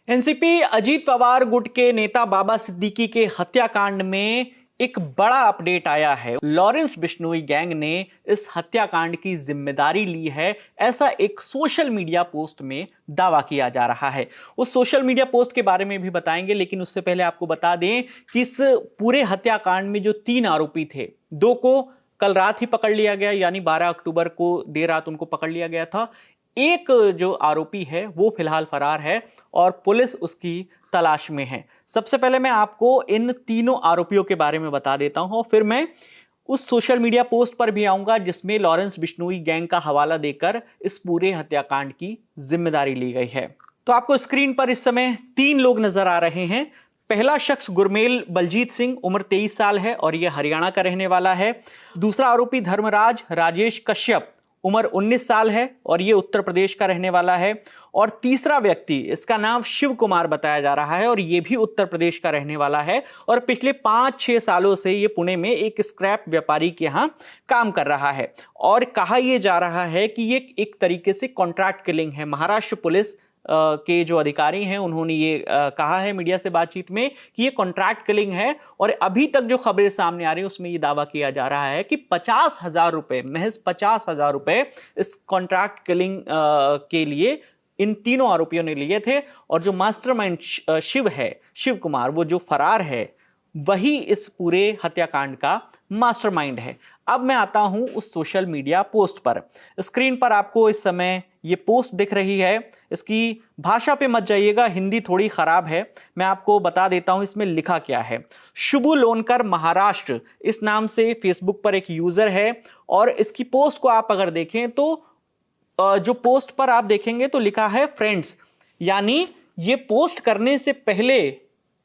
NCP Ajit Pawar गुट के नेता बाबा सिद्दीकी के हत्याकांड में एक बड़ा अपडेट आया है। लॉरेंस बिश्नोई गैंग ने इस हत्याकांड की जिम्मेदारी ली है, ऐसा एक सोशल मीडिया पोस्ट में दावा किया जा रहा है। उस सोशल मीडिया पोस्ट के बारे में भी बताएंगे, लेकिन उससे पहले आपको बता दें कि इस पूरे हत्याकांड में जो 3 आरोपी थे, 2 को कल रात ही पकड़ लिया गया, यानी 12 अक्टूबर को देर रात उनको पकड़ लिया गया था। एक जो आरोपी है वो फिलहाल फरार है और पुलिस उसकी तलाश में है। सबसे पहले मैं आपको इन तीनों आरोपियों के बारे में बता देता हूं और फिर मैं उस सोशल मीडिया पोस्ट पर भी आऊंगा जिसमें लॉरेंस बिश्नोई गैंग का हवाला देकर इस पूरे हत्याकांड की जिम्मेदारी ली गई है। तो आपको स्क्रीन पर इस समय 3 लोग नजर आ रहे हैं। पहला शख्स गुरमेल बलजीत सिंह, उम्र 23 साल है और यह हरियाणा का रहने वाला है। दूसरा आरोपी धर्मराज राजेश कश्यप, उम्र 19 साल है और ये उत्तर प्रदेश का रहने वाला है। और तीसरा व्यक्ति, इसका नाम शिव कुमार बताया जा रहा है और ये भी उत्तर प्रदेश का रहने वाला है और पिछले 5-6 सालों से ये पुणे में एक स्क्रैप व्यापारी के यहाँ काम कर रहा है। और कहा यह जा रहा है कि ये एक तरीके से कॉन्ट्रैक्ट किलिंग है। महाराष्ट्र पुलिस के जो अधिकारी हैं उन्होंने ये कहा है मीडिया से बातचीत में कि ये कॉन्ट्रैक्ट किलिंग है। और अभी तक जो खबरें सामने आ रही है उसमें ये दावा किया जा रहा है कि 50,000 रुपए, महज 50,000 रुपए इस कॉन्ट्रैक्ट किलिंग के लिए इन तीनों आरोपियों ने लिए थे। और जो मास्टरमाइंड शिव है, शिव कुमार, वो जो फरार है, वही इस पूरे हत्याकांड का मास्टरमाइंड है। अब मैं आता हूं उस सोशल मीडिया पोस्ट पर। स्क्रीन पर आपको इस समय ये पोस्ट दिख रही है। इसकी भाषा पे मत जाइएगा, हिंदी थोड़ी खराब है। मैं आपको बता देता हूं इसमें लिखा क्या है। शुभू लोनकर महाराष्ट्र इस नाम से फेसबुक पर एक यूजर है और इसकी पोस्ट को आप अगर देखें तो जो पोस्ट पर आप देखेंगे तो लिखा है फ्रेंड्स, यानी ये पोस्ट करने से पहले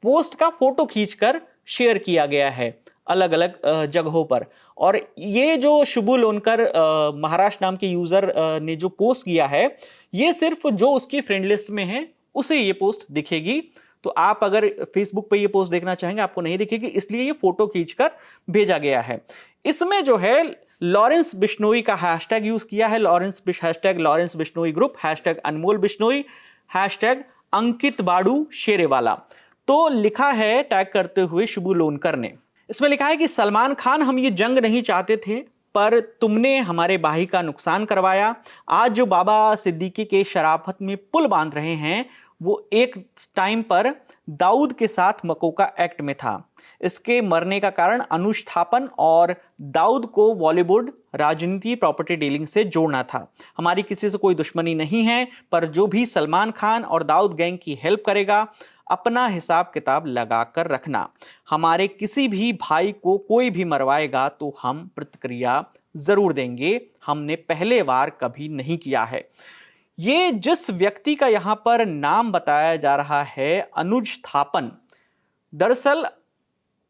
पोस्ट का फोटो खींचकर शेयर किया गया है अलग अलग जगहों पर। और ये जो शुभू लोनकर महाराष्ट्र नाम के यूजर ने जो पोस्ट किया है, ये सिर्फ जो उसकी फ्रेंड लिस्ट में है उसे ये पोस्ट दिखेगी। तो आप अगर फेसबुक पे ये पोस्ट देखना चाहेंगे आपको नहीं दिखेगी, इसलिए ये फोटो खींचकर भेजा गया है। इसमें जो है लॉरेंस बिश्नोई का हैशटैग यूज किया है, hashtag Lawrence Bishnoi group, hashtag Anmol Bishnoi, hashtag Ankit Baadu Sherewala. तो लिखा है टैग करते हुए शुभू लोनकर ने, इसमें लिखा है कि सलमान खान, हम ये जंग नहीं चाहते थे पर तुमने हमारे भाई का नुकसान करवाया। आज जो बाबा सिद्दीकी के शराफत में पुल बांध रहे हैं वो एक टाइम पर दाऊद के साथ मकोका एक्ट में था। इसके मरने का कारण अनुज थापन और दाऊद को बॉलीवुड राजनीति प्रॉपर्टी डीलिंग से जोड़ना था। हमारी किसी से कोई दुश्मनी नहीं है, पर जो भी सलमान खान और दाऊद गैंग की हेल्प करेगा अपना हिसाब किताब लगा कर रखना। हमारे किसी भी भाई को कोई भी मरवाएगा तो हम प्रतिक्रिया जरूर देंगे, हमने पहले वार कभी नहीं किया है। ये जिस व्यक्ति का यहां पर नाम बताया जा रहा है अनुज थापन, दरअसल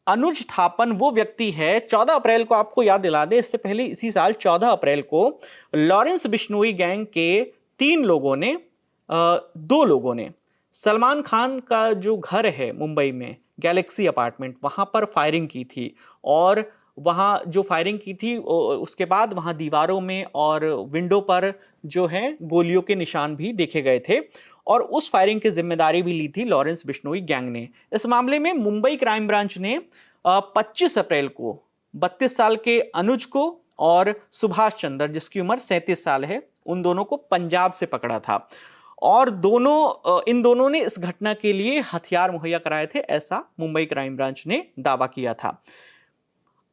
अनुज थापन वो व्यक्ति है, 14 अप्रैल को आपको याद दिला दे, इससे पहले इसी साल 14 अप्रैल को लॉरेंस बिश्नोई गैंग के 3 लोगों ने 2 लोगों ने सलमान खान का जो घर है मुंबई में गैलेक्सी अपार्टमेंट, वहां पर फायरिंग की थी। और वहां जो फायरिंग की थी उसके बाद वहां दीवारों में और विंडो पर जो है गोलियों के निशान भी देखे गए थे और उस फायरिंग की जिम्मेदारी भी ली थी लॉरेंस बिश्नोई गैंग ने। इस मामले में मुंबई क्राइम ब्रांच ने 25 अप्रैल को 32 साल के अनुज को और सुभाष चंद्र जिसकी उम्र 37 साल है, उन दोनों को पंजाब से पकड़ा था और इन दोनों ने इस घटना के लिए हथियार मुहैया कराए थे, ऐसा मुंबई क्राइम ब्रांच ने दावा किया था।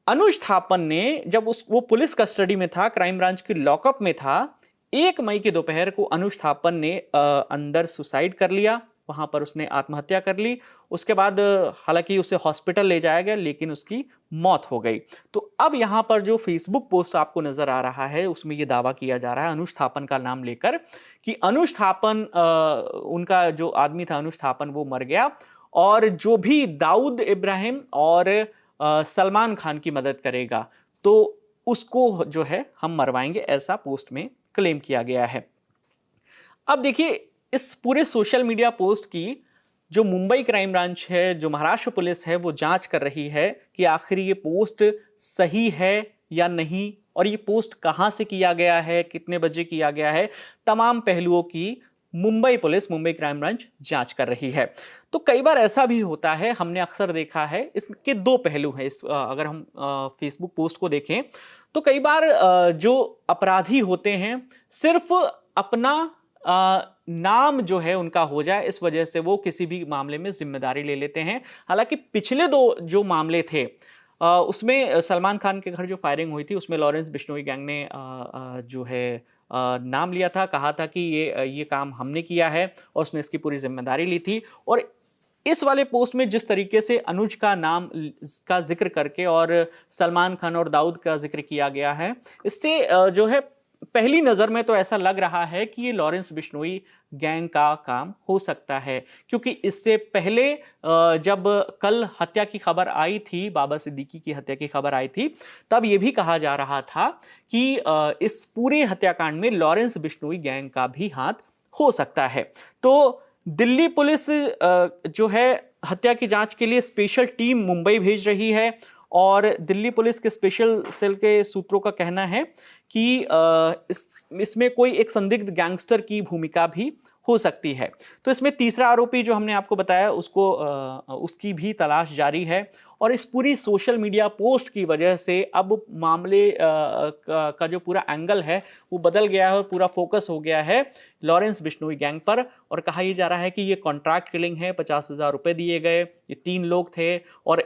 अनुज थापन ने जब वो पुलिस कस्टडी में था, क्राइम ब्रांच की लॉकअप में था, 1 मई की दोपहर को अनुज थापन ने अंदर सुसाइड कर लिया, वहां पर उसने आत्महत्या कर ली। उसके बाद हालांकि उसे हॉस्पिटल ले जाया गया लेकिन उसकी मौत हो गई। तो अब यहां पर जो फेसबुक पोस्ट आपको नजर आ रहा है उसमें यह दावा किया जा रहा है अनुज थापन का नाम लेकर कि अनुज थापन, उनका जो आदमी था अनुज थापन, वो मर गया और जो भी दाऊद इब्राहिम और सलमान खान की मदद करेगा तो उसको जो है हम मरवाएंगे, ऐसा पोस्ट में क्लेम किया गया है। अब देखिए इस पूरे सोशल मीडिया पोस्ट की जो मुंबई क्राइम ब्रांच है, जो महाराष्ट्र पुलिस है, वो जांच कर रही है कि आखिर ये पोस्ट सही है या नहीं और ये पोस्ट कहां से किया गया है, कितने बजे किया गया है, तमाम पहलुओं की Mumbai police, Mumbai crime branch जांच कर रही है। तो कई बार ऐसा भी होता है, हमने अक्सर देखा है, इसके दो पहलू हैं। अगर हम फेसबुक पोस्ट को देखें तो कई बार जो अपराधी होते हैं सिर्फ अपना नाम जो है उनका हो जाए, इस वजह से वो किसी भी मामले में जिम्मेदारी ले लेते हैं। हालांकि पिछले दो जो मामले थे उसमें सलमान खान के घर जो फायरिंग हुई थी उसमें लॉरेंस बिश्नोई गैंग ने जो है नाम लिया था, कहा था कि ये काम हमने किया है और उसने इसकी पूरी जिम्मेदारी ली थी। और इस वाले पोस्ट में जिस तरीके से अनुज का नाम का जिक्र करके और सलमान खान और दाऊद का जिक्र किया गया है, इससे जो है पहली नजर में तो ऐसा लग रहा है कि ये लॉरेंस बिश्नोई गैंग का काम हो सकता है, क्योंकि इससे पहले जब कल हत्या की खबर आई थी, बाबा सिद्दीकी की हत्या की खबर आई थी, तब यह भी कहा जा रहा था कि इस पूरे हत्याकांड में लॉरेंस बिश्नोई गैंग का भी हाथ हो सकता है। तो दिल्ली पुलिस जो है हत्या की जांच के लिए स्पेशल टीम मुंबई भेज रही है और दिल्ली पुलिस के स्पेशल सेल के सूत्रों का कहना है कि इसमें कोई एक संदिग्ध गैंगस्टर की भूमिका भी हो सकती है। तो इसमें तीसरा आरोपी जो हमने आपको बताया उसकी भी तलाश जारी है और इस पूरी सोशल मीडिया पोस्ट की वजह से अब मामले का जो पूरा एंगल है वो बदल गया है और पूरा फोकस हो गया है लॉरेंस बिश्नोई गैंग पर। और कहा यह जा रहा है कि ये कॉन्ट्रैक्ट किलिंग है, 50,000 रुपए दिए गए, ये 3 लोग थे और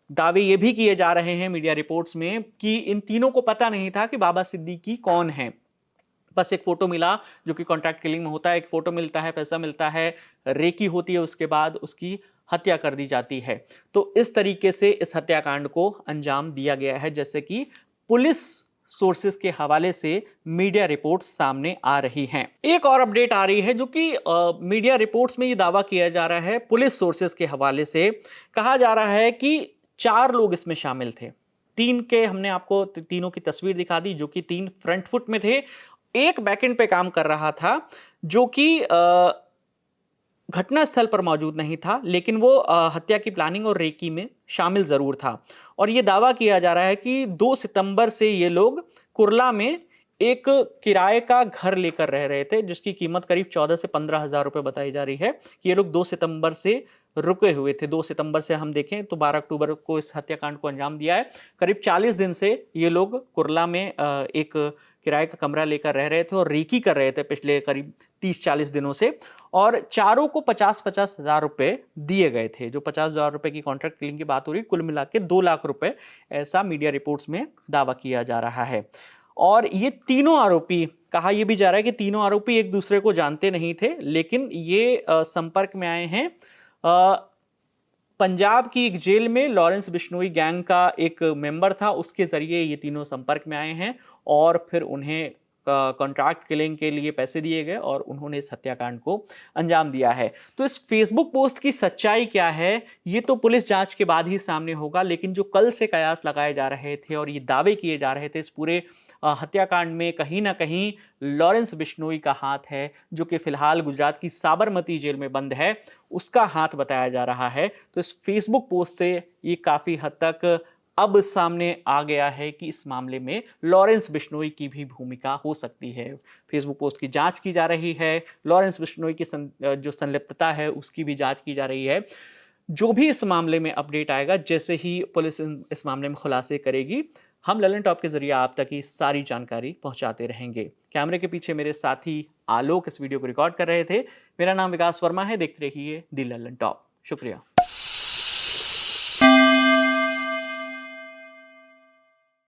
दावे ये भी किए जा रहे हैं मीडिया रिपोर्ट्स में कि इन तीनों को पता नहीं था कि बाबा सिद्दीकी कौन है। बस एक फोटो मिला जो कि कॉन्ट्रैक्ट किलिंग में होता है, एक फोटो मिलता है, पैसा मिलता है, रेकी होती है, उसके बाद उसकी हत्या कर दी जाती है। तो इस तरीके से इस हत्याकांड को अंजाम दिया गया है, जैसे कि पुलिस सोर्सेस के हवाले से मीडिया रिपोर्ट्स सामने आ रही हैं। एक और अपडेट आ रही है जो कि मीडिया रिपोर्ट्स में ये दावा किया जा रहा है, पुलिस सोर्सेस के हवाले से कहा जा रहा है कि 4 लोग इसमें शामिल थे। 3 के हमने आपको तीनों की तस्वीर दिखा दी जो कि 3 फ्रंट फुट में थे, एक बैकएंड पे काम कर रहा था जो कि घटना स्थल पर मौजूद नहीं था, लेकिन वो हत्या की प्लानिंग और रेकी में शामिल जरूर था। और ये दावा किया जा रहा है कि 2 सितंबर से ये लोग कुर्ला में एक किराए का घर लेकर रह रहे थे, जिसकी कीमत करीब 14 से 15,000 रुपए बताई जा रही है कि ये लोग 2 सितंबर से रुके हुए थे। 2 सितंबर से हम देखें तो 12 अक्टूबर को इस हत्याकांड को अंजाम दिया है। करीब 40 दिन से ये लोग कुर्ला में एक किराए का कमरा लेकर रह रहे थे और रेकी कर रहे थे पिछले करीब 30-40 दिनों से। और चारों को 50-50 हजार रुपए दिए गए थे। जो 50,000 रुपए की कॉन्ट्रैक्ट किलिंग की बात हो रही, कुल मिला के 2 लाख रुपए, ऐसा मीडिया रिपोर्ट्स में दावा किया जा रहा है। और ये तीनों आरोपी, कहा यह भी जा रहा है कि तीनों आरोपी एक दूसरे को जानते नहीं थे, लेकिन ये संपर्क में आए हैं पंजाब की एक जेल में लॉरेंस बिश्नोई गैंग का एक मेंबर था, उसके जरिए ये तीनों संपर्क में आए हैं और फिर उन्हें कॉन्ट्रैक्ट किलिंग के लिए पैसे दिए गए और उन्होंने इस हत्याकांड को अंजाम दिया है। तो इस फेसबुक पोस्ट की सच्चाई क्या है ये तो पुलिस जांच के बाद ही सामने होगा, लेकिन जो कल से कयास लगाए जा रहे थे और ये दावे किए जा रहे थे इस पूरे हत्याकांड में कहीं ना कहीं लॉरेंस बिश्नोई का हाथ है, जो कि फिलहाल गुजरात की साबरमती जेल में बंद है, उसका हाथ बताया जा रहा है। तो इस फेसबुक पोस्ट से ये काफी हद तक अब सामने आ गया है कि इस मामले में लॉरेंस बिश्नोई की भी भूमिका हो सकती है। फेसबुक पोस्ट की जांच की जा रही है, लॉरेंस बिश्नोई की जो संलिप्तता है उसकी भी जांच की जा रही है। जो भी इस मामले में अपडेट आएगा, जैसे ही पुलिस इस मामले में खुलासे करेगी, हम ललन टॉप के जरिए आप तक ये सारी जानकारी पहुंचाते रहेंगे। कैमरे के पीछे मेरे साथी आलोक इस वीडियो को रिकॉर्ड कर रहे थे। मेरा नाम विकास वर्मा है, देखते रहिए दी ललन टॉप। शुक्रिया।